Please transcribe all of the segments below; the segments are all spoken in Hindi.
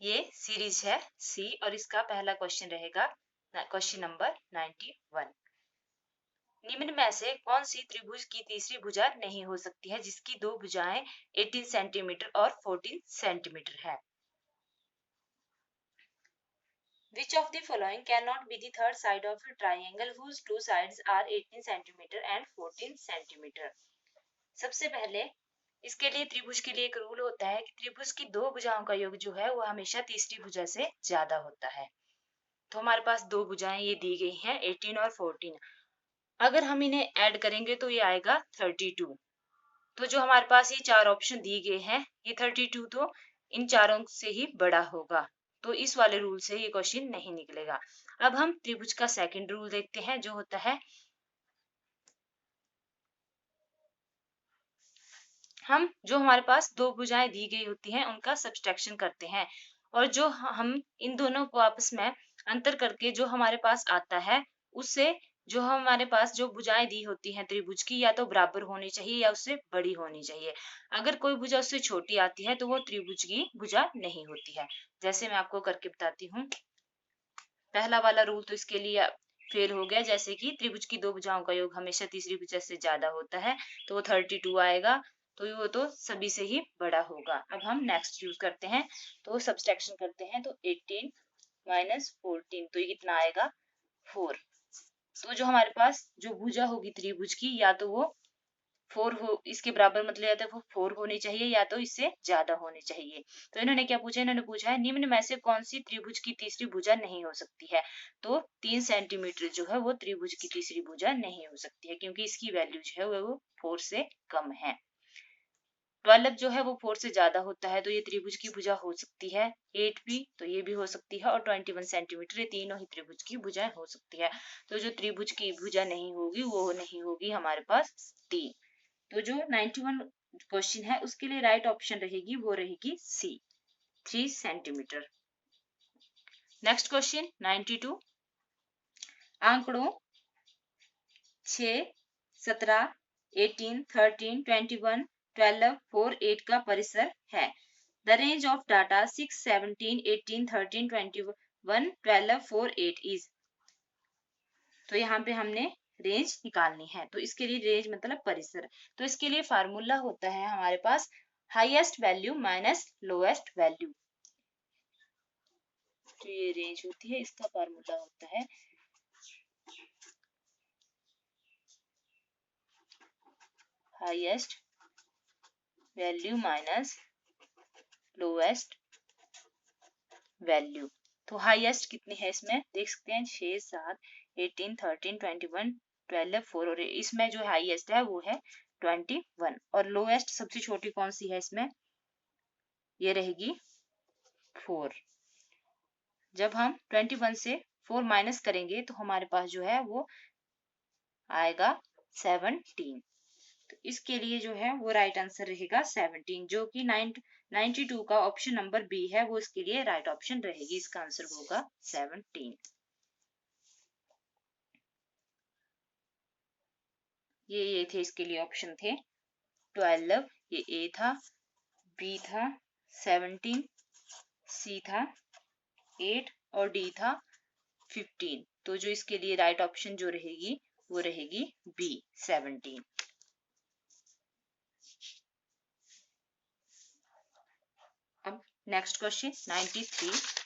ये सीरीज है सी और इसका पहला क्वेश्चन रहेगा क्वेश्चन नंबर 91। निम्न में से कौन सी त्रिभुज की तीसरी भुजा नहीं हो सकती है जिसकी दो भुजाएं 18 सेंटीमीटर और 14 सेंटीमीटर है। Which of the following cannot be the third side of a triangle whose two sides are 18 centimeter and 14 centimeter? सबसे पहले इसके लिए त्रिभुज के लिए एक रूल होता है कि त्रिभुज की दो भुजाओं का योग जो है वो हमेशा तीसरी भुजा से ज्यादा होता है। तो हमारे पास दो भुजाएं ये दी गई हैं 18 और 14। अगर हम इन्हें ऐड करेंगे तो ये आएगा 32। तो जो हमारे पास ये चार ऑप्शन दिए गए हैं ये 32 तो इन चारों से ही बड़ा होगा। तो इस वाले रूल से ये क्वेश्चन नहीं निकलेगा। अब हम त्रिभुज का सेकंड रूल देखते हैं जो होता है हम जो हमारे पास दो भुजाएं दी गई होती हैं उनका सब्सट्रैक्शन करते हैं और जो हम इन दोनों को आपस में अंतर करके जो हमारे पास आता है उससे जो हमारे पास जो भुजाएं दी होती हैं त्रिभुज की या तो बराबर होनी चाहिए या उससे बड़ी होनी चाहिए। अगर कोई भुजा उससे छोटी आती है तो वो त्रिभुज की भुजा नहीं होती है। जैसे मैं आपको करके बताती हूँ। पहला वाला रूल तो इसके लिए फेल हो गया, जैसे कि त्रिभुज की दो भुजाओं का योग हमेशा तीसरी भुजा से ज्यादा होता है तो वो 32 आएगा। तो वो तो सभी से ही बड़ा होगा। अब हम नेक्स्ट यूज करते हैं तो सब्सट्रैक्शन करते हैं तो 18 माइनस 14 तो ये कितना आएगा 4। तो जो हमारे पास जो भुजा होगी त्रिभुज की या तो वो 4 हो इसके बराबर मतलब या तो वो 4 होनी चाहिए या तो इससे ज्यादा होनी चाहिए। तो इन्होंने क्या पूछा, इन्होंने पूछा है निम्न में से कौन सी त्रिभुज की तीसरी भुजा नहीं हो सकती है। तो 3 सेंटीमीटर जो है वो त्रिभुज की तीसरी भुजा नहीं हो सकती है क्योंकि इसकी वैल्यू जो है वो 4 से कम है। 12 जो है वो 4 से ज्यादा होता है तो ये त्रिभुज की भुजा हो सकती है। 8 भी तो ये भी हो सकती है और 21 सेंटीमीटर ये तीनों ही त्रिभुज की भुजाएं हो सकती है। तो जो त्रिभुज की भुजा नहीं होगी वो नहीं होगी हमारे पास 3। तो जो 91 क्वेश्चन है उसके लिए राइट ऑप्शन रहेगी वो रहेगी सी 3 सेंटीमीटर। Next question 92। आंकड़ों 6, 17, 18, 13, 21, 12, 4, 8 का परिसर है। The range of data 6, 17, 18, 13, 21, 12, 4, 8 is. तो यहाँ पे हमने रेंज निकालनी है तो इसके लिए रेंज मतलब परिसर। तो इसके लिए फार्मूला होता है हमारे पास highest value minus lowest value. तो ये रेंज होती है इसका फार्मूला होता है highest value minus lowest value. तो हाईएस्ट कितनी है इसमें देख सकते हैं 6, 7, 18, 13, 21, 12, 4 और इसमें जो हाईएस्ट है वो है 21 और लोएस्ट सबसे छोटी कौन सी है इसमें ये रहेगी 4। जब हम 21 से 4 माइनस करेंगे तो हमारे पास जो है वो आएगा 17। तो इसके लिए जो है वो राइट आंसर रहेगा 17 जो कि 92 का ऑप्शन नंबर बी है वो इसके लिए राइट ऑप्शन रहेगी। इसका आंसर होगा 17। ये थे इसके लिए ऑप्शन थे 12 ये ए था, बी था 17, सी था 8 और डी था 15। तो जो इसके लिए राइट ऑप्शन जो रहेगी वो रहेगी बी 17। अब नेक्स्ट क्वेश्चन 93।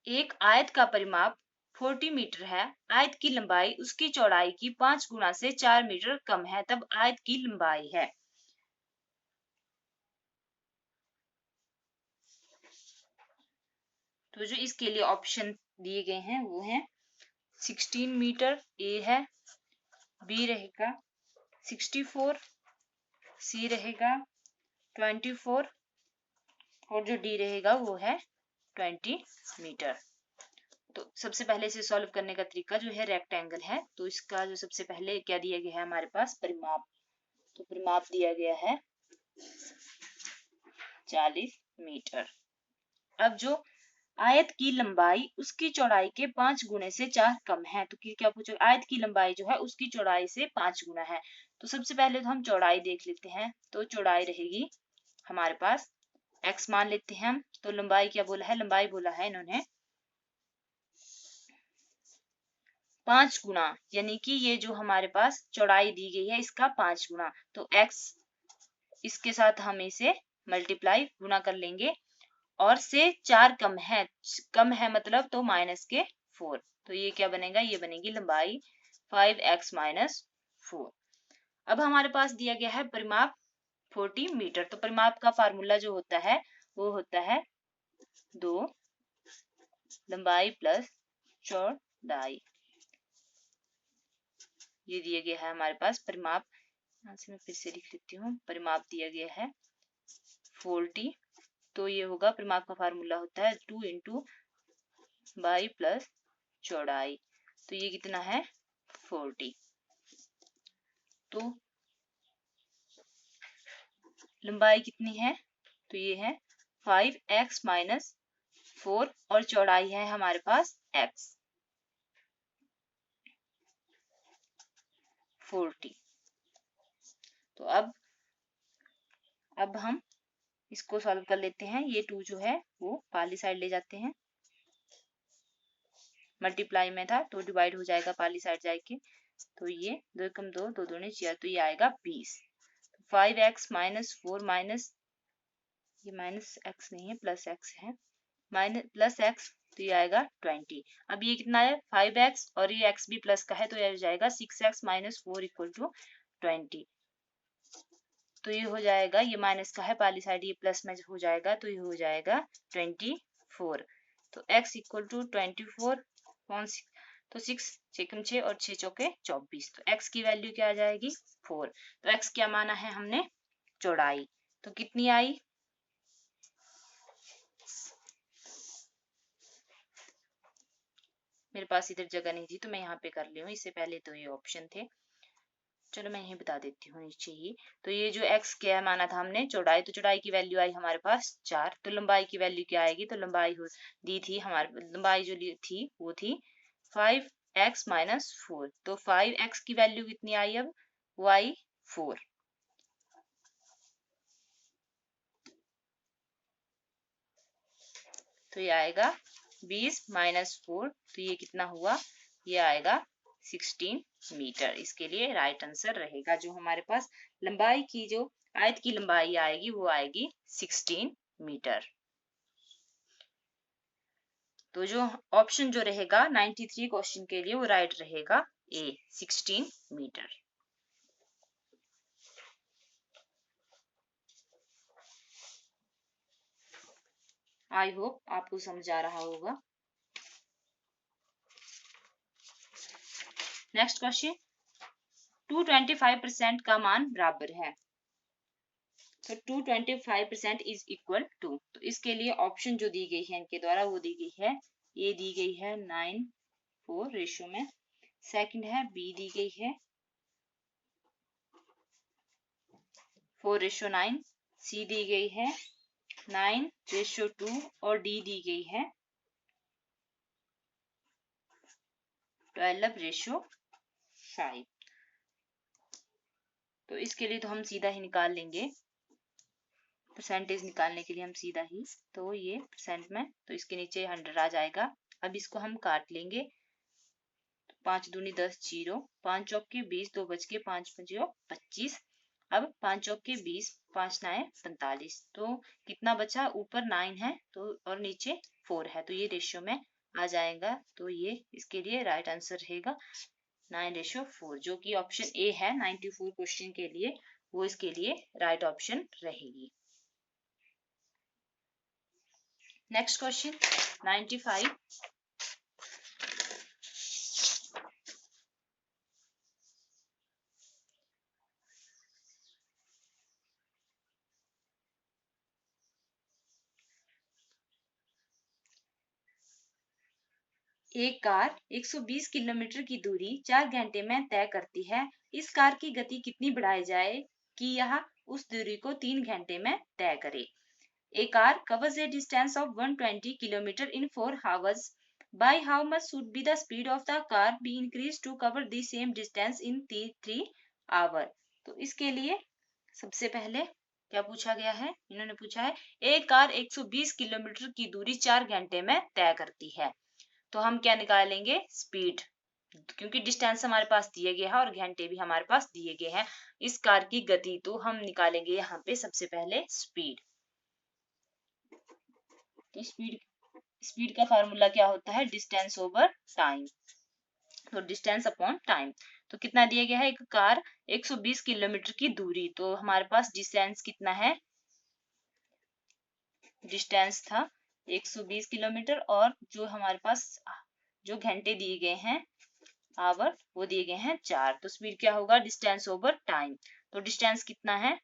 एक आयत का परिमाप 40 मीटर है। आयत की लंबाई उसकी चौड़ाई की 5 गुना से 4 मीटर कम है तब आयत की लंबाई है। तो जो इसके लिए ऑप्शन दिए गए हैं वो हैं 16 मीटर ए है, बी रहेगा 64, सी रहेगा 24 और जो डी रहेगा वो है 20 मीटर। तो सबसे पहले इसे सॉल्व करने का तरीका जो है रेक्टेंगल है तो इसका जो सबसे पहले क्या दिया गया है हमारे पास परिमाप। तो परिमाप दिया गया है 40 मीटर। अब जो आयत की लंबाई उसकी चौड़ाई के 5 गुने से 4 कम है। तो क्या पूछो, आयत की लंबाई जो है उसकी चौड़ाई से 5 गुना है। तो सबसे पहले तो हम चौड़ाई देख लेते हैं। तो चौड़ाई रहेगी हमारे पास x मान लेते हैं हम। तो लंबाई क्या बोला है, लंबाई बोला है इन्होंने 5 गुना, यानी कि ये जो हमारे पास चौड़ाई दी गई है इसका 5 गुना। तो x इसके साथ हम इसे मल्टीप्लाई गुना कर लेंगे और से 4 कम है मतलब तो माइनस के 4। तो ये क्या बनेगा, ये बनेगी लंबाई 5x माइनस 4। अब हमारे पास दिया गया है परिमाप 40 मीटर। तो परिमाप का फार्मूला जो होता है वो होता है 2 लंबाई प्लस चौड़ाई। ये दिया गया है हमारे पास परिमाप। यहाँ से मैं फिर से लिख लेती हूँ। परिमाप दिया गया है 40। तो ये होगा, परिमाप का फार्मूला होता है 2 इंटू लंबाई प्लस चौड़ाई। तो ये कितना है 40। तो लंबाई कितनी है, तो ये है 5x माइनस 4 और चौड़ाई है हमारे पास x 40। तो अब हम इसको सॉल्व कर लेते हैं। ये 2 जो है वो पाली साइड ले जाते हैं, मल्टीप्लाई में था तो डिवाइड हो जाएगा पाली साइड जाके। तो ये 2 एकम 2, 2 दूनी 4, तो ये आएगा 20। 5x माइनस 4 माइनस, ये माइनस x नहीं है प्लस x है, माइनस प्लस x, तो ये आएगा 20। अब ये कितना है 5x और ये x भी प्लस का है तो ये हो जाएगा 6x माइनस 4 इक्वल टू 20। तो ये हो जाएगा, ये माइनस का है पाली साइड, ये प्लस में हो जाएगा तो ये हो जाएगा 24। तो x इक्वल टू 24 तो 6 6 6 और 6 चौके 24। तो x की वैल्यू क्या आ जाएगी 4। तो x क्या माना है हमने, चौड़ाई। तो कितनी आई, मेरे पास इधर जगह नहीं थी तो मैं यहाँ पे कर ली हूँ, इससे पहले तो ये ऑप्शन थे। चलो मैं यही बता देती हूँ नीचे ही। तो ये जो x क्या माना था हमने, चौड़ाई, तो चौड़ाई की वैल्यू आई हमारे पास 4। तो लंबाई की वैल्यू क्या आएगी, तो लंबाई दी थी हमारे, लंबाई जो थी वो थी 5x माइनस 4। तो 5x की वैल्यू कितनी आई, अब वो आई 4। तो ये आएगा 20 माइनस 4, तो ये कितना हुआ, ये आएगा 16 मीटर। इसके लिए राइट आंसर रहेगा जो हमारे पास लंबाई की, जो आयत की लंबाई आएगी वो आएगी 16 मीटर। तो जो ऑप्शन जो रहेगा 93 क्वेश्चन के लिए वो राइट रहेगा ए 16 मीटर। आई होप आपको समझ आ रहा होगा। नेक्स्ट क्वेश्चन, 225% का मान बराबर है। तो 225% इज इक्वल टू, तो इसके लिए ऑप्शन जो दी गई है इनके द्वारा वो दी गई है, ये दी गई है 9:4 रेशियो में। सेकंड है बी दी गई है 4:9, सी दी गई है 9:2 और डी दी गई है 12:5। तो इसके लिए तो हम सीधा ही निकाल लेंगे, परसेंटेज निकालने के लिए हम सीधा ही, तो ये परसेंट में, तो इसके नीचे 100 आ जाएगा। अब इसको हम काट लेंगे। 5 दूनी 10, 0, 5 चौके 20, 2 बच के 5 5 25। अब 5 चौके 20, 5 9 45। तो कितना बचा, ऊपर 9 है तो और नीचे 4 है, तो ये रेशियो में आ जाएगा। तो ये इसके लिए राइट आंसर रहेगा 9:4, जो कि ऑप्शन ए है 94 क्वेश्चन के लिए, वो इसके लिए राइट ऑप्शन रहेगी। नेक्स्ट क्वेश्चन 95, एक कार 120 किलोमीटर की दूरी 4 घंटे में तय करती है। इस कार की गति कितनी बढ़ाई जाए कि यह उस दूरी को 3 घंटे में तय करे। A car covers a distance of 120 km in 4 hours. By how much should be the speed of the car be increased to cover the same distance in 3 hours? तो इसके लिए सबसे पहले क्या पूछा गया है, इन्होंने पूछा है एक कार 120 किलोमीटर की दूरी 4 घंटे में तय करती है। तो हम क्या निकालेंगे, स्पीड, क्योंकि डिस्टेंस हमारे पास दिए गए हैं और घंटे भी हमारे पास दिए गए हैं। इस कार की गति तो हम निकालेंगे यहाँ पे सबसे पहले स्पीड। तो स्पीड का फार्मूला क्या होता है, डिस्टेंस ओवर टाइम। तो डिस्टेंस अपॉन टाइम। तो कितना दिया गया है, एक कार 120 किलोमीटर की दूरी, तो हमारे पास डिस्टेंस कितना है, डिस्टेंस था 120 किलोमीटर और जो हमारे पास जो घंटे दिए गए हैं आवर वो दिए गए हैं 4। तो स्पीड क्या होगा, डिस्टेंस ओवर टाइम। तो डिस्टेंस कितना है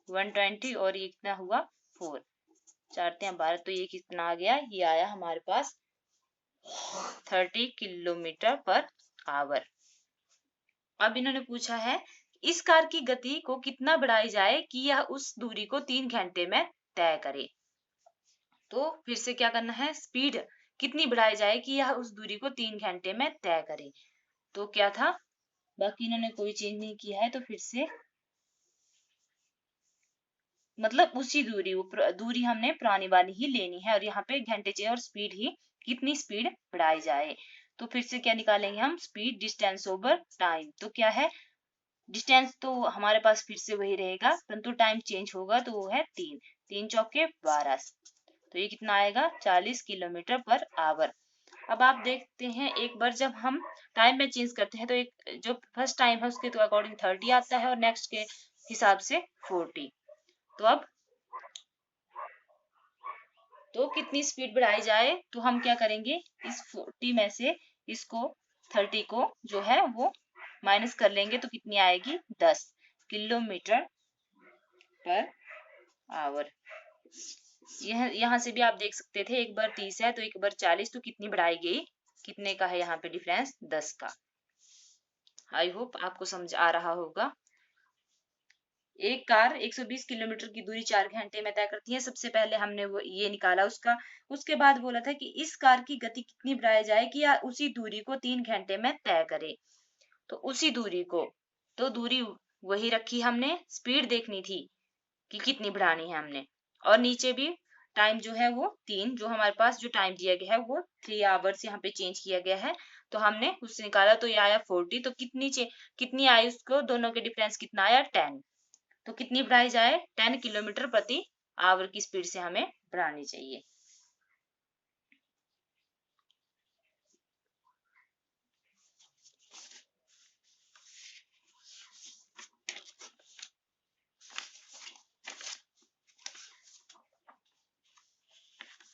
120 और ये कितना हुआ 4, 4×12, तो ये कितना आ गया, ये आया हमारे पास 30 किलोमीटर पर आवर। अब इन्होंने पूछा है इस कार की गति को कितना बढ़ाई जाए कि यह उस दूरी को 3 घंटे में तय करे। तो फिर से क्या करना है, स्पीड कितनी बढ़ाई जाए कि यह उस दूरी को 3 घंटे में तय करे। तो क्या था, बाकी इन्होंने कोई चेंज नहीं किया है, तो फिर से मतलब उसी दूरी, वो दूरी हमने पुरानी वाली ही लेनी है और यहाँ पे घंटे चाहिए और स्पीड ही कितनी स्पीड बढ़ाई जाए। तो फिर से क्या निकालेंगे हम, स्पीड डिस्टेंस ओवर टाइम। तो क्या है, डिस्टेंस तो हमारे पास फिर से वही रहेगा परंतु टाइम चेंज होगा, तो वो है 3, 3×4 = 12। तो ये कितना आएगा 40 किलोमीटर पर आवर। अब आप देखते हैं एक बार जब हम टाइम में चेंज करते हैं तो एक जो फर्स्ट टाइम है उसके तो अकॉर्डिंग 30 आता है और नेक्स्ट के हिसाब से 40। तो अब तो कितनी स्पीड बढ़ाई जाए, तो हम क्या करेंगे, इस 40 में से इसको 30 को जो है वो माइनस कर लेंगे, तो कितनी आएगी 10 किलोमीटर पर आवर। यह यहाँ से भी आप देख सकते थे, एक बार 30 है तो एक बार 40, तो कितनी बढ़ाई गई, कितने का है यहाँ पे डिफरेंस, 10 का। आई होप आपको समझ आ रहा होगा। एक कार 120 किलोमीटर की दूरी 4 घंटे में तय करती है। सबसे पहले हमने वो ये निकाला उसका, उसके बाद बोला था कि इस कार की गति कितनी बढ़ाई जाए कि या उसी दूरी को 3 घंटे में तय करे। तो उसी दूरी को, तो दूरी वही रखी हमने, स्पीड देखनी थी कि कितनी बढ़ानी है हमने, और नीचे भी टाइम जो है वो 3, जो हमारे पास जो टाइम दिया गया है वो 3 आवर्स यहाँ पे चेंज किया गया है, तो हमने उससे निकाला तो ये आया 40। तो कितनी आई उसको, दोनों के डिफरेंस कितना आया 10। तो कितनी बढ़ाई जाए, 10 किलोमीटर प्रति आवर की स्पीड से हमें बढ़ानी चाहिए।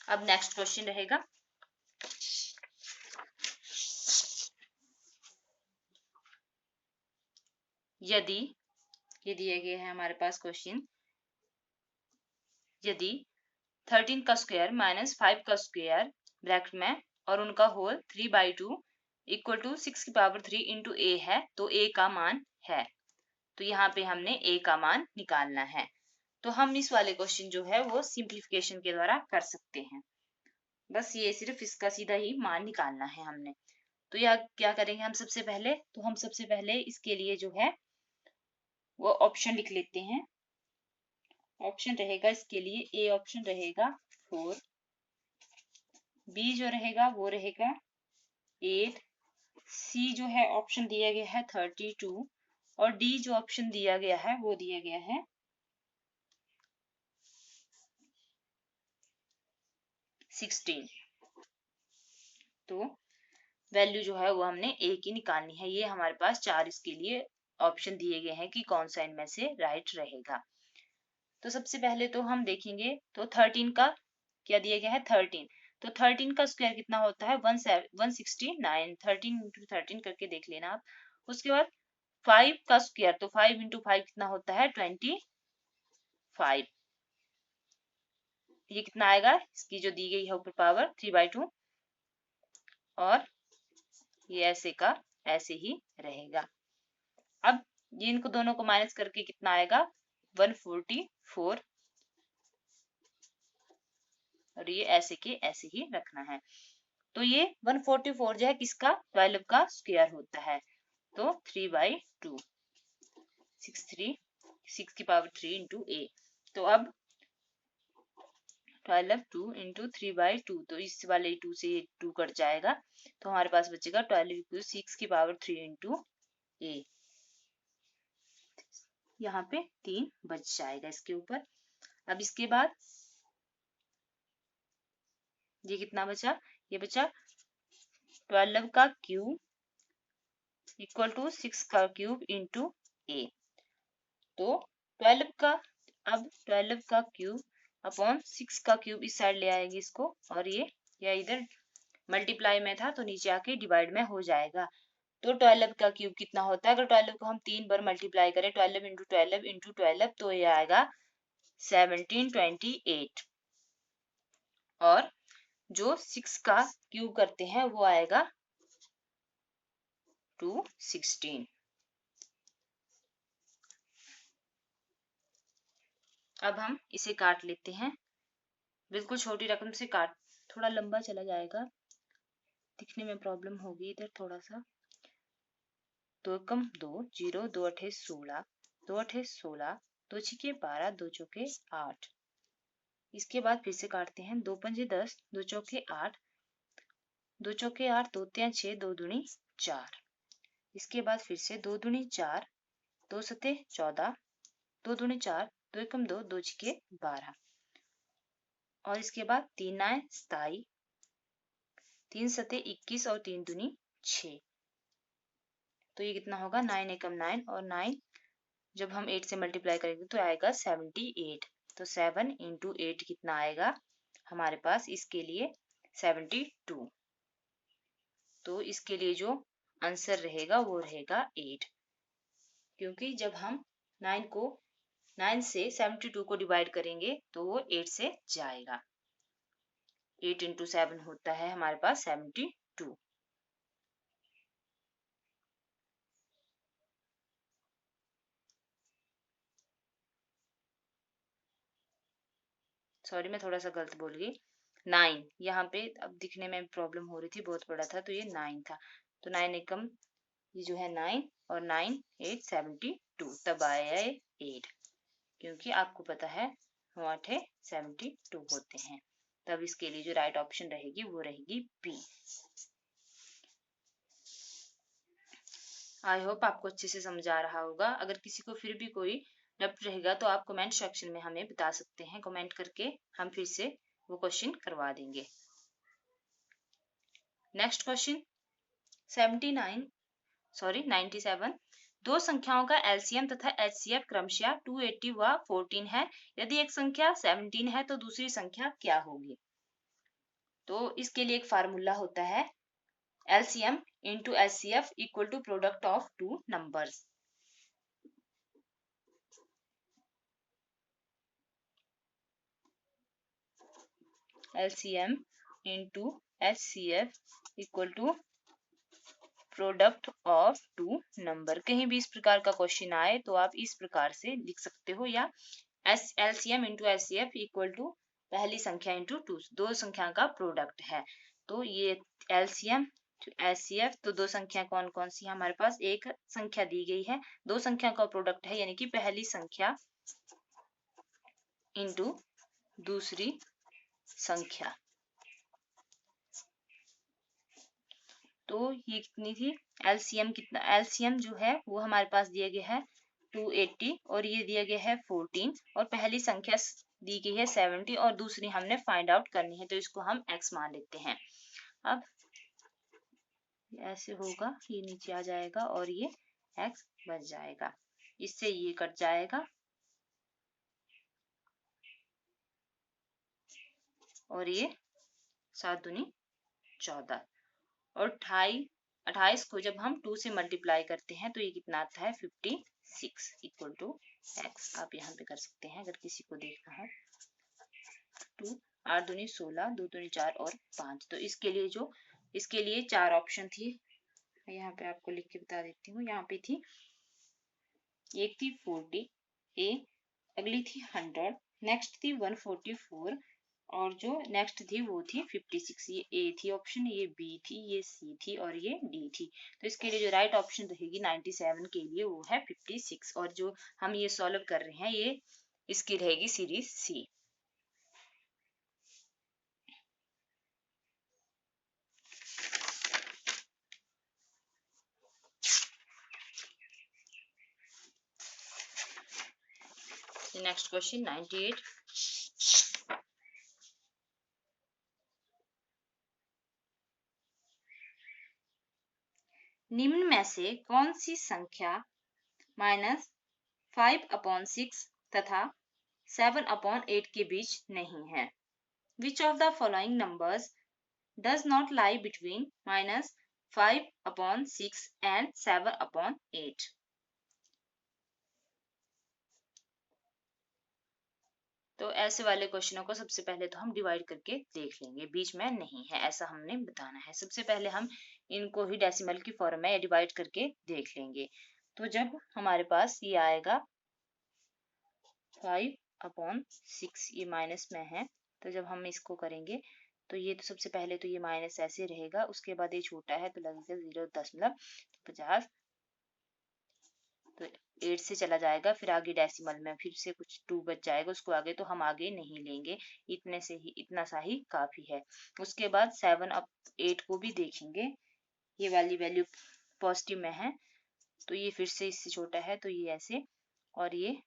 अब नेक्स्ट क्वेश्चन रहेगा, यदि ये दिए गए हैं हमारे पास क्वेश्चन, यदि 13 का स्क्वायर माइनस 5 का स्क्वायर ब्रैकेट में और उनका होल 3/2 इक्वल टू 6 की पावर 3 इंटू ए है, तो ए का मान है। तो यहाँ पे हमने ए का मान निकालना है। तो हम इस वाले क्वेश्चन जो है वो सिंप्लीफिकेशन के द्वारा कर सकते हैं। बस ये सिर्फ इसका सीधा ही मान निकालना है हमने। तो यह क्या करेंगे हम सबसे पहले, तो हम सबसे पहले इसके लिए जो है वो ऑप्शन लिख लेते हैं। ऑप्शन रहेगा इसके लिए, ए ऑप्शन रहेगा 4, बी जो रहेगा वो रहेगा 8, सी जो है ऑप्शन दिया गया है 32 और डी जो ऑप्शन दिया गया है वो दिया गया है 16। तो वैल्यू जो है वो हमने ए की निकालनी है। ये हमारे पास 4 इसके लिए ऑप्शन दिए गए हैं कि कौन सा इनमें से राइट रहेगा। तो सबसे पहले तो हम देखेंगे, तो 13 का क्या दिया गया है 13, तो 13 का स्क्वायर कितना होता है 169, 13 × 13 करके देख लेना आप। उसके बाद 5 का स्क्वायर, तो 5 × 5 कितना होता है 25। ये कितना आएगा, इसकी जो दी गई है ऊपर पावर 3/2, और ये ऐसे का ऐसे ही रहेगा। अब ये इनको दोनों को माइनस करके कितना आएगा 144 और ये ऐसे के ऐसे ही रखना है। तो ये 144 जो है किसका 12 का स्क्वायर होता है, तो 3/2 6 की पावर 3 इंटू ए। तो अब 12 2 इंटू 3/2, तो इस वाले 2 से 2 कट जाएगा, तो हमारे पास बचेगा 12 6 की पावर 3 इंटू ए। यहाँ पे 3 बच जाएगा इसके ऊपर। अब इसके बाद ये कितना बचा, ये बचा 12 का क्यूब इक्वल टू 6 का क्यूब इंटू ए। तो 12 का, अब 12 का क्यूब अपॉन 6 का क्यूब इस साइड ले आएंगे इसको, और ये इधर मल्टीप्लाई में था तो नीचे आके डिवाइड में हो जाएगा। तो 12 का क्यूब कितना होता है, अगर 12 को हम 3 बार मल्टीप्लाई करें 12 इंटू 12 इंटू 12, तो ये आएगा 1728। और जो 6 का क्यूब करते हैं वो आएगा 216। अब हम इसे काट लेते हैं, बिल्कुल छोटी रकम से काट, थोड़ा लंबा चला जाएगा, दिखने में प्रॉब्लम होगी इधर थोड़ा सा। 2 एकम 2, 0, 2 अठे 16, 2 अठे 16, 2 छिके 12, 2 चौके 8। इसके बाद फिर से काटते हैं, 2 पंजे 10, 2 चौके 8, 2 चौके 8, 2 तियां 6, 2 दूनी 4। इसके बाद फिर से 2 दूनी 4, 2 सते 14, 2 दूनी 4, 2 एकम 2, 2 छिके 12। और इसके बाद 3 9 27, 3 सते 21 और 3 दूनी 6। तो ये कितना होगा 9 एकम 9, और 9 जब हम 8 से मल्टीप्लाई करेंगे तो आएगा 78। तो 7 इंटू 8 कितना आएगा हमारे पास, इसके लिए 72। तो इसके लिए जो आंसर रहेगा वो रहेगा 8, क्योंकि जब हम 9 से 72 को डिवाइड करेंगे तो वो 8 से जाएगा। 8 इंटू 7 होता है हमारे पास 72। सॉरी मैं थोड़ा सा गलत बोल गई, 9 यहाँ पे अब दिखने में प्रॉब्लम हो रही थी, बहुत बड़ा था तो ये 9 था। तो 9 एकम ये जो है 9, और 9 8 72, तब आया है 8, क्योंकि आपको पता है 8 है 72 होते हैं। तब इसके लिए जो राइट ऑप्शन रहेगी वो रहेगी बी। आई होप आपको अच्छे से समझ आ रहा होगा। अगर किसी को फिर भी कोई डाउट रहेगा तो आप कमेंट सेक्शन में हमें बता सकते हैं, कमेंट करके हम फिर से वो क्वेश्चन करवा देंगे। नेक्स्ट क्वेश्चन 97, दो संख्याओं का एलसीएम तथा एचसीएफ क्रमशः 280 व 14 है। यदि एक संख्या 17 है तो दूसरी संख्या क्या होगी। तो इसके लिए एक फार्मूला होता है, LCM into HCF equal to product of two numbers. LCM into HCF equal to product of two number. कहीं भी इस प्रकार का क्वेश्चन आए तो आप इस प्रकार से लिख सकते हो, या LCM into HCF equal to पहली संख्या इंटू टू, दो संख्या का प्रोडक्ट है। तो ये एलसीएम एचसीएफ, तो दो संख्या कौन कौन सी है हमारे पास, एक संख्या दी गई है, दो संख्या का प्रोडक्ट है यानी कि पहली संख्या इंटू दूसरी संख्या। तो ये कितनी थी एलसीएम, कितना एलसीएम जो है वो हमारे पास दिया गया है 280, और ये दिया गया है 14, और पहली संख्या दी गई है 70, और दूसरी हमने फाइंड आउट करनी है तो इसको हम x मान लेते हैं। अब ऐसे होगा, ये नीचे आ जाएगा और ये x बच जाएगा, इससे ये कट जाएगा और ये 7 दूनी 14, और 28 को जब हम 2 से मल्टीप्लाई करते हैं तो ये कितना आता है 56 इक्वल टू x। आप यहाँ पे कर सकते हैं अगर किसी को देखना है। 2 8 दूनी 16, 2 दूनी 4 और 5। तो इसके लिए 4 ऑप्शन थी, मैं यहाँ पे आपको लिख के बता देती हूँ। यहाँ पे थी, एक थी 40 ए, अगली थी 100, नेक्स्ट थी 144, और जो नेक्स्ट थी वो थी 56। ये ए थी ऑप्शन, ये बी थी, ये सी थी और ये डी थी। तो इसके लिए जो राइट ऑप्शन रहेगी 97 के लिए वो है 56। और जो हम ये सॉल्व कर रहे हैं ये इसकी रहेगी सीरीज सी। Next question 98। निम्न में से कौन सी संख्या -5/6 तथा 7/8 के बीच नहीं है? Which of the following numbers does not lie between -5/6 and 7/8? तो ऐसे वाले क्वेश्चनों को सबसे पहले तो हम डिवाइड करके देख लेंगे, बीच में नहीं है ऐसा हमने बताना है। सबसे पहले हम इनको ही डेसिमल की फॉर्म में डिवाइड करके देख लेंगे। तो जब हमारे पास ये आएगा 5/6, ये माइनस में है, तो जब हम इसको करेंगे तो ये तो सबसे पहले तो ये माइनस ऐसे रहेगा, उसके बाद ये छोटा है तो लगेगा 0.50, तो 8 से चला जाएगा, फिर आगे डेसिमल में फिर से कुछ 2 बच जाएगा, उसको आगे तो हम आगे नहीं लेंगे, इतने से ही इतना सा ही काफी है। उसके बाद 7/8 को भी देखेंगे, ये वाली वैल्यू पॉजिटिव में है तो ये फिर से इससे छोटा है तो ये ऐसे, और ये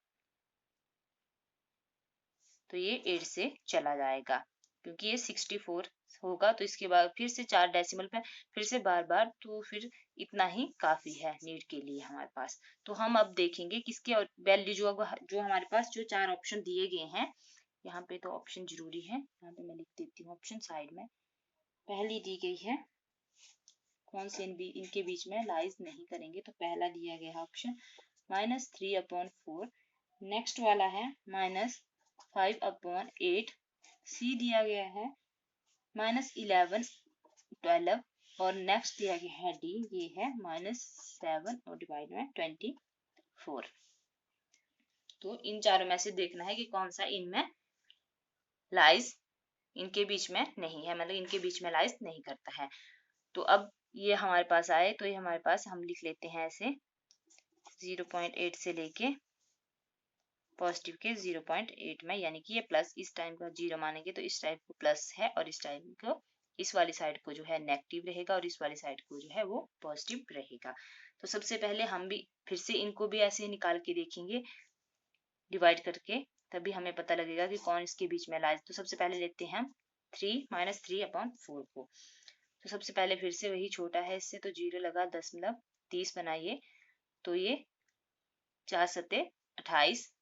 तो ये 8 से चला जाएगा क्योंकि ये 64 होगा। तो इसके बाद फिर से 4 डेसिमल पे फिर से बार बार, तो फिर इतना ही काफी है नीड के लिए हमारे पास। तो हम अब देखेंगे किसके वैल्यू जो हमारे पास जो 4 ऑप्शन दिए गए हैं, यहाँ पे तो ऑप्शन जरूरी है, यहाँ पे मैं लिख देती हूँ ऑप्शन साइड में। पहली दी गई है कौन से इनके बीच में लाइज नहीं करेंगे, तो पहला दिया गया है ऑप्शन -3/4। नेक्स्ट वाला है -5/8। सी दिया गया है -11/12 और नेक्स्ट दिया गया है डी, ये है -7 और डिवाइड में 24। तो इन चारों में से देखना है कि कौन सा इनमें लाइज इनके बीच में नहीं है, मतलब इनके बीच में लाइज नहीं करता है। तो अब ये हमारे पास आए तो ये हमारे पास हम लिख लेते हैं ऐसे 0.8 से लेके पॉजिटिव के 0.8 में, यानी कि ये प्लस, इस टाइम का 0 मानेंगे तो इस टाइप को प्लस है और इस टाइम को इस वाली साइड को जो है नेगेटिव रहेगा और इस वाली साइड को जो है वो पॉजिटिव रहेगा। तो सबसे पहले हम भी फिर से इनको भी ऐसे निकाल के देखेंगे डिवाइड करके, तभी हमें पता लगेगा कि कौन इसके बीच में लाए। तो सबसे पहले लेते हैं हम 3-3/4 को। तो सबसे पहले फिर से वही छोटा है इससे, तो 0 लगा 10/30 बनाइए, तो ये 4×7=28।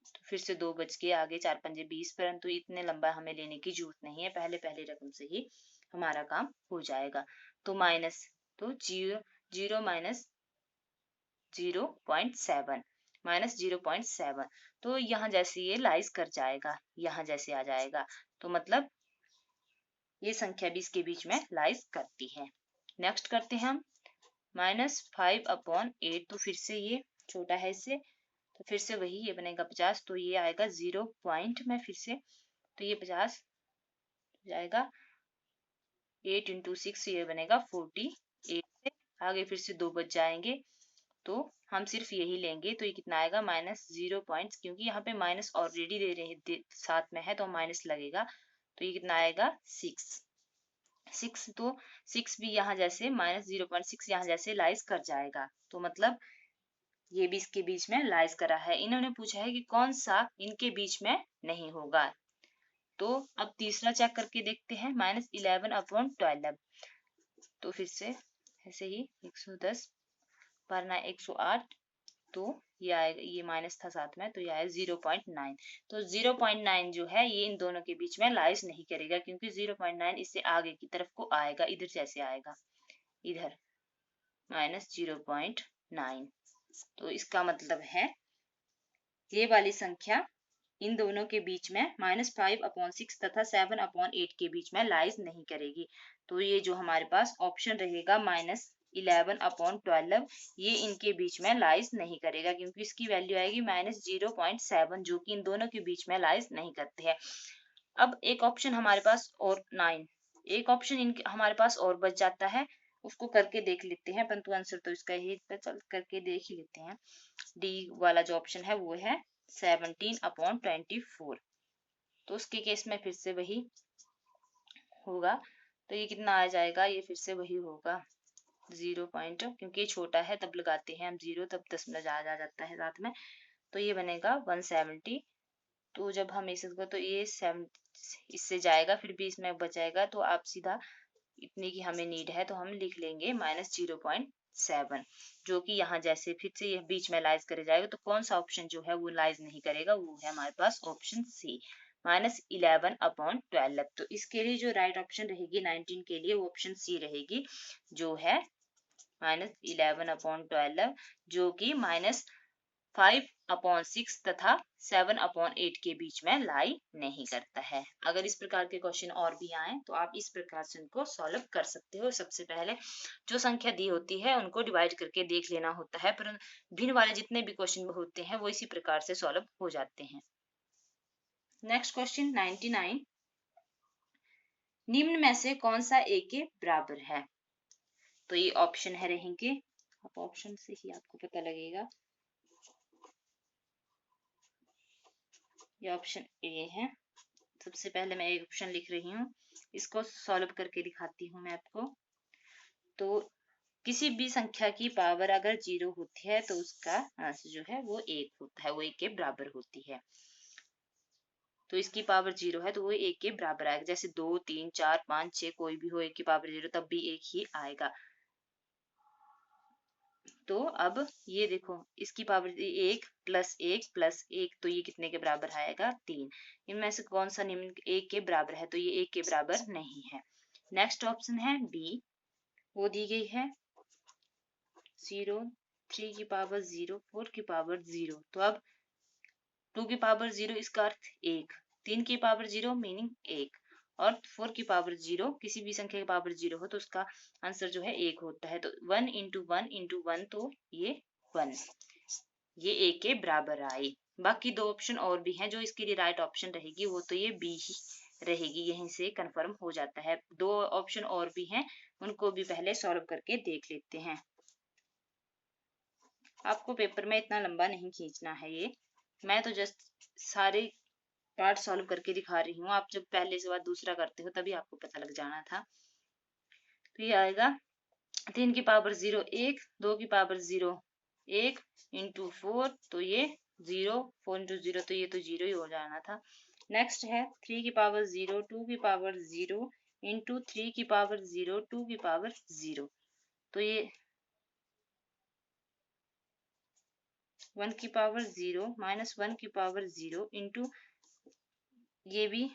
तो फिर से 2 बच के आगे 4×5=20, परंतु इतने लंबा हमें लेने की जरूरत नहीं है, पहले पहले रकम से ही हमारा काम हो जाएगा। तो माइनस, तो 0 माइनस 0.7 -0.7, तो यहाँ जैसे ये लाइज कर जाएगा, यहाँ जैसे आ जाएगा, तो मतलब ये संख्या भी इसके बीच में लाइज करती है। नेक्स्ट करते हैं हम -5/8। तो फिर से ये छोटा है इससे, तो फिर से वही ये बनेगा 50, तो ये आएगा 0 पॉइंट में फिर से, तो ये 50 जाएगा 8 × 6, ये बनेगा 48 से आगे फिर से 2 बच जाएंगे, तो हम सिर्फ यही लेंगे, तो ये कितना आएगा -0 पॉइंट, क्योंकि यहाँ पे माइनस ऑलरेडी दे रहे हैं साथ में है तो माइनस लगेगा, तो ये कितना आएगा 6। तो 6 भी यहाँ जैसे -0.6 यहाँ जैसे लाइज कर जाएगा, तो मतलब ये भी इसके बीच में लाइज करा है। इन्होंने पूछा है कि कौन सा इनके बीच में नहीं होगा, तो अब तीसरा चेक करके देखते हैं -11/12। तो फिर से ऐसे ही 110 वरना 108, तो ये आएगा, ये माइनस था साथ में तो ये आया 0.9। तो 0.9 जो है ये इन दोनों के बीच में लाइज नहीं करेगा, क्योंकि 0.9 इससे आगे की तरफ को आएगा, इधर जैसे आएगा इधर -0.9। तो इसका मतलब है ये वाली संख्या इन दोनों के बीच में -5/6 तथा 7/8 के बीच में लाइज नहीं करेगी। तो ये जो हमारे पास ऑप्शन रहेगा -11/12, ये इनके बीच में लाइज नहीं करेगा, क्योंकि इसकी वैल्यू आएगी -0.7, जो कि इन दोनों के बीच में लाइज नहीं करते हैं। अब एक ऑप्शन हमारे पास और 9, एक ऑप्शन हमारे पास और बच जाता है, उसको करके देख लेते हैं, परंतु आंसर तो इसका ही चल करके देख ही लेते हैं। डी वाला जो ऑप्शन है वो है 17/24। तो उसके केस में फिर से वही होगा, तो ये कितना आ जाएगा, ये फिर से वही होगा 0 पॉइंट, क्योंकि ये छोटा है तब लगाते हैं हम 0, तब दशमलव आ जाता है साथ में, तो ये बनेगा 170। तो जब हम इसे तो ये 7 इससे जाएगा, फिर भी इसमें बचाएगा, तो आप सीधा इतनी की हमें नीड है तो हम लिख लेंगे -0.7, जो कि यहाँ जैसे फिर से ये बीच में लाइज करे जाएगा, तो कौन सा ऑप्शन जो है वो लाइज नहीं करेगा, वो है हमारे पास ऑप्शन सी -11/12। तो इसके लिए जो राइट ऑप्शन रहेगी 19 के लिए वो ऑप्शन सी रहेगी, जो है -11/12, जो कि -5/6 तथा 7/8 के बीच में लाई नहीं करता है। अगर इस प्रकार के क्वेश्चन और भी आए तो आप इस प्रकार से उनको सॉल्व कर सकते हो। सबसे पहले जो संख्या दी होती है उनको डिवाइड करके देख लेना होता है, पर भिन्न वाले जितने भी क्वेश्चन होते हैं वो इसी प्रकार से सॉल्व हो जाते हैं। नेक्स्ट क्वेश्चन 99, निम्न में से कौन सा ए के बराबर है? तो ये ऑप्शन है रहेंगे, आप ऑप्शन से ही आपको पता लगेगा। ये ऑप्शन ए है। सबसे पहले मैं एक ऑप्शन लिख रही हूँ, इसको सॉल्व करके दिखाती हूँ मैं आपको। तो किसी भी संख्या की पावर अगर 0 होती है तो उसका आंसर जो है वो 1 होता है, वो 1 के बराबर होती है। तो इसकी पावर 0 है तो वो 1 के बराबर आएगा। जैसे 2, 3, 4, 5, 6 कोई भी हो 1 की पावर 0 तब भी 1 ही आएगा। तो अब ये देखो, इसकी पावर 1 + 1 + 1, तो ये कितने के बराबर आएगा? 3। इनमें से कौन सा निम्न 1 के बराबर है? तो ये 1 के बराबर नहीं है। नेक्स्ट ऑप्शन है बी, वो दी गई है 0, 3 की पावर 0, 4 की पावर 0। तो अब 2 की पावर 0 इसका अर्थ 1, 3 की पावर 0 मीनिंग 1, और 4 की पावर 0, किसी भी संख्या की पावर 0 हो तो उसका आंसर जो है 1 होता है। तो 1 × 1 × 1, तो ये 1, ये 1 के बराबर आई। बाकी दो ऑप्शन और भी हैं, जो इसके लिए राइट ऑप्शन रहेगी वो तो ये बी ही रहेगी, यहीं से कंफर्म हो जाता है। दो ऑप्शन और भी हैं, उनको भी पहले सॉल्व करके देख लेते हैं। आपको पेपर में इतना लंबा नहीं खींचना है, ये मैं तो जस्ट सारे पार्ट सॉल्व करके दिखा रही हूँ। आप जब पहले से बाद दूसरा करते हो तभी आपको पता लग जाना था। तो ये आएगा 3 की पावर 0 1, 2 की पावर 0 1 × 4, तो ये 0, 4 × 0, तो ये तो 0 ही हो जाना था। नेक्स्ट है 3 की पावर 0 2 की पावर 0 × 3 की पावर 0 2 की पावर 0, तो ये 1 की पावर 0 -1 की पावर 0 × ये भी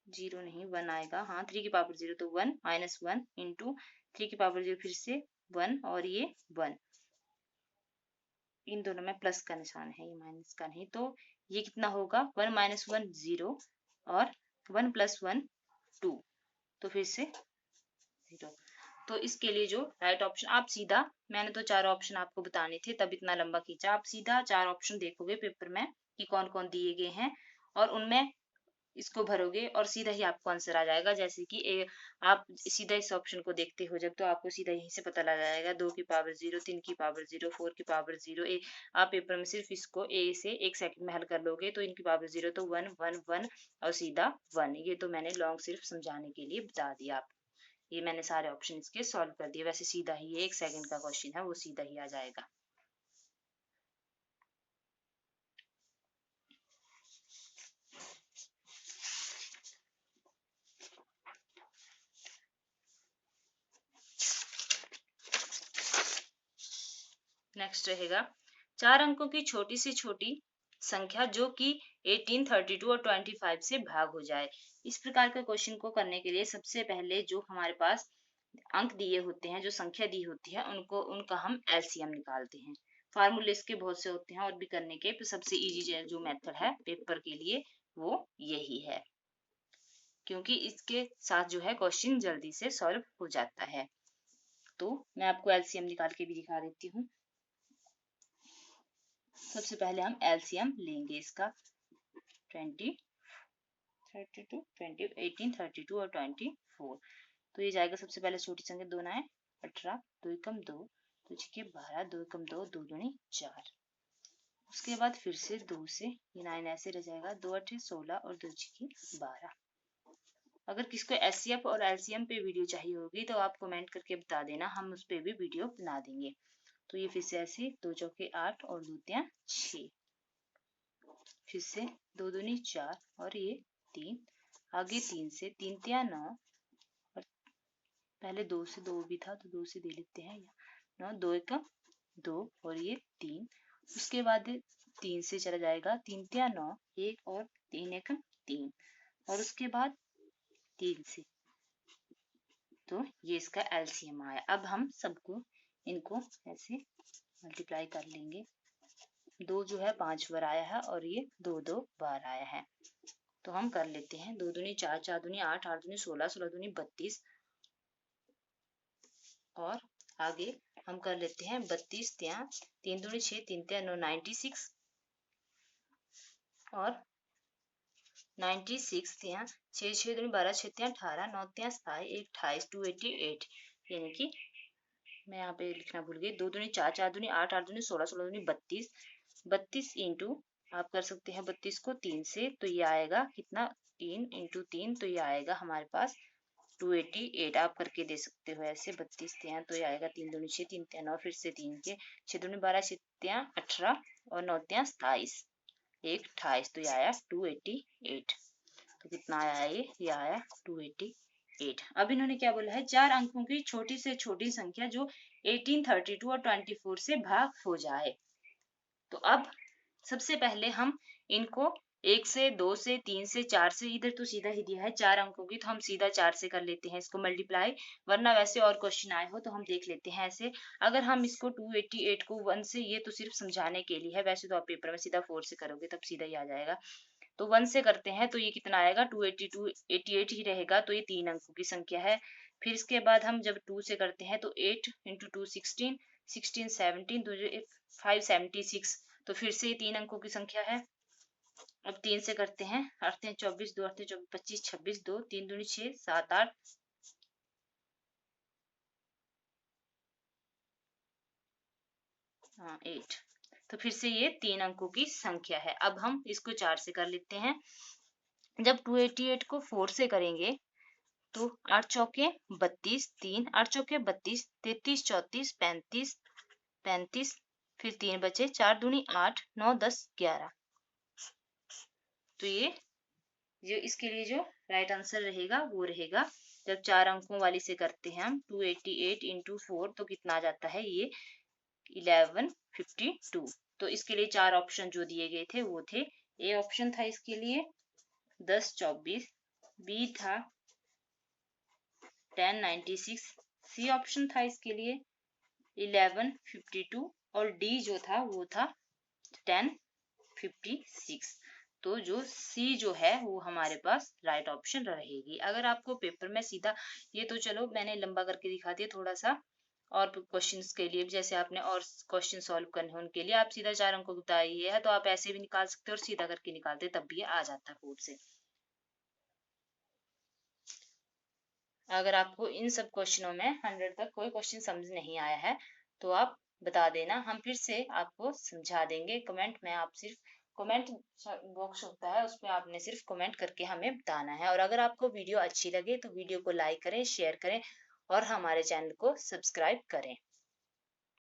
0 नहीं 1 आएगा, हाँ 3 की पावर 0, तो 1 -1 × 3 की पावर 0 फिर से 1, और ये 1, इन दोनों में प्लस का निशान है, ये माइनस का नहीं। तो ये कितना होगा 1 - 1 0, और 1 + 1 2, तो फिर से 0। तो इसके लिए जो राइट ऑप्शन, आप सीधा, मैंने तो 4 ऑप्शन आपको बताने थे तब इतना लंबा खींचा, आप सीधा 4 ऑप्शन देखोगे पेपर में कि कौन कौन दिए गए हैं और उनमें इसको भरोगे और सीधा ही आपको आंसर आ जाएगा। जैसे कि आप सीधा इस ऑप्शन को देखते हो जब, तो आपको सीधा यहीं से पता लग जाएगा 2 की पावर 0 3 की पावर 0 4 की पावर 0 आप पेपर में सिर्फ इसको ए से 1 सेकंड में हल कर लोगे, तो इनकी पावर 0 तो 1 1 1 और सीधा 1। ये तो मैंने लॉन्ग सिर्फ समझाने के लिए बता दिया आपको। ये मैंने सारे ऑप्शन इसके सॉल्व कर दिए, वैसे सीधा ही ये 1 सेकंड का क्वेश्चन है, वो सीधा ही आ जाएगा। नेक्स्ट रहेगा 4 अंकों की छोटी से छोटी संख्या जो कि 18 32 और 25 से भाग हो जाए। इस प्रकार के क्वेश्चन को करने के लिए सबसे पहले जो हमारे पास अंक दिए होते हैं, जो संख्या दी होती है, उनका हम एलसीएम निकालते हैं। फार्मूले इसके बहुत से होते हैं और भी करने के, सबसे इजी जो मेथड है पेपर के लिए वो यही है, क्योंकि इसके साथ जो है क्वेश्चन जल्दी से सॉल्व हो जाता है। तो मैं आपको एलसीएम निकाल के भी दिखा देती हूँ। सबसे पहले हम एलसीएम लेंगे इसका 23 32 20 18 32 और 24। तो ये जाएगा सबसे पहले छोटी संख्या 2 9 18, 2 एकम 2, 2 छक्के 12, 2 एकम 2, 2 दूनी 4। उसके बाद फिर से 2 से ये 9 ऐसे रह जाएगा, 2 8 16 और 2 छक्के 12। अगर किसको एचसीएफ और एलसीएम पे वीडियो चाहिए होगी तो आप कमेंट करके बता देना, हम उस पे भी वीडियो बना देंगे। तो ये फिर से ऐसे 2 चौके 8 और 2 तियां 6, फिर से 2 दूनी 4 और ये 3, आगे 3 से 3 तियां 9, और पहले 2 से 2 भी था तो 2 से दे लेते हैं 9, 2 एकम 2 और ये 3। उसके बाद 3 से चला जाएगा 3 तियां 9, 1 और 3 एकम 3, और उसके बाद 3 से, तो ये इसका एलसीएम आया। अब हम सबको इनको ऐसे मल्टीप्लाई कर लेंगे। 2 जो है 5 बार आया है और ये 2 2 बार आया है। तो हम कर लेते हैं, 2 दूनी 4, 4 दूनी 8, 8 दूनी 16, 16 दूनी 32, और आगे हम कर लेते हैं 32 तियां 3 दूनी 6, 3 तियां 9, 96, और 96 तियां 6, 6 दूनी 12, 6 तियां 18, 9 तियां 27, 1 28, 288, यानी कि मैं यहाँ पे लिखना भूल गई, 2 दूनी 4, 4 दूनी 8, 8 दूनी 16, 16 दूनी 32, 32 इंटू आप कर सकते हैं 32 को 3 से, तो ये आएगा कितना, 3 इंटू 3, तो ये आएगा हमारे पास 288। आप करके दे सकते हो ऐसे, 32 तियां तो ये आएगा 3 दूनी 6, 3 तियां 9, फिर से 3 के 6 दूनी 12, 6 तियां 18 और 9 तियां 27, 1 28, तो ये आया 288। तो कितना आया ये आया 288। अब इन्होंने क्या बोला है, 4 अंकों की छोटी से छोटी संख्या जो 18, 32 और 24 से भाग हो जाए। तो अब सबसे पहले हम इनको 1 से 2 से 3 से 4 से, इधर तो सीधा ही दिया है 4 अंकों की, तो हम सीधा 4 से कर लेते हैं इसको मल्टीप्लाई, वरना वैसे और क्वेश्चन आए हो तो हम देख लेते हैं ऐसे। अगर हम इसको 288 को 1 से, ये तो सिर्फ समझाने के लिए है, वैसे तो आप पेपर में सीधा 4 से करोगे तब सीधा ही आ जाएगा। तो 1 से करते हैं तो ये कितना आएगा, 282 88 ही रहेगा, तो ये 3 अंकों की संख्या है। फिर इसके बाद हम जब 2 से करते हैं तो 8 इंटू 2 16, 16 17, तो 576, तो फिर से ये 3 अंकों की संख्या है। अब 3 से करते हैं, 8 24, 2 8 24, 25 26, 2 3 दूनी 6 7 8, हाँ 8, तो फिर से ये 3 अंकों की संख्या है। अब हम इसको 4 से कर लेते हैं। जब 288 को 4 से करेंगे तो 8 चौके 32, 3 8 चौके 32, 33 34 35 35, फिर 3 बचे, 4 दूनी 8, 9 10 11, तो ये जो इसके लिए जो राइट आंसर रहेगा वो रहेगा, जब 4 अंकों वाली से करते हैं हम 288 इंटू 4, तो कितना आ जाता है ये 1152। तो इसके लिए 4 ऑप्शन जो दिए गए थे वो थे, ए ऑप्शन था इसके लिए 10 24, बी था 1096, सी ऑप्शन था इसके लिए 1152, और डी जो था वो था 1056। तो जो सी जो है वो हमारे पास राइट ऑप्शन रहेगी। अगर आपको पेपर में सीधा, ये तो चलो मैंने लंबा करके दिखा दिया थोड़ा सा, और क्वेश्चंस के लिए जैसे आपने और क्वेश्चन सॉल्व करने हैं उनके लिए आप सीधा 4 अंकों बताइए है, तो आप ऐसे भी निकाल सकते हो और सीधा करके निकालते तब भी आ जाता है बोर्ड से। अगर आपको इन सब क्वेश्चनों में 100 तक कोई क्वेश्चन समझ नहीं आया है तो आप बता देना, हम फिर से आपको समझा देंगे। कमेंट में आप सिर्फ कमेंट बॉक्स होता है उस पर आपने सिर्फ कमेंट करके हमें बताना है। और अगर आपको वीडियो अच्छी लगे तो वीडियो को लाइक करें, शेयर करें और हमारे चैनल को सब्सक्राइब करें।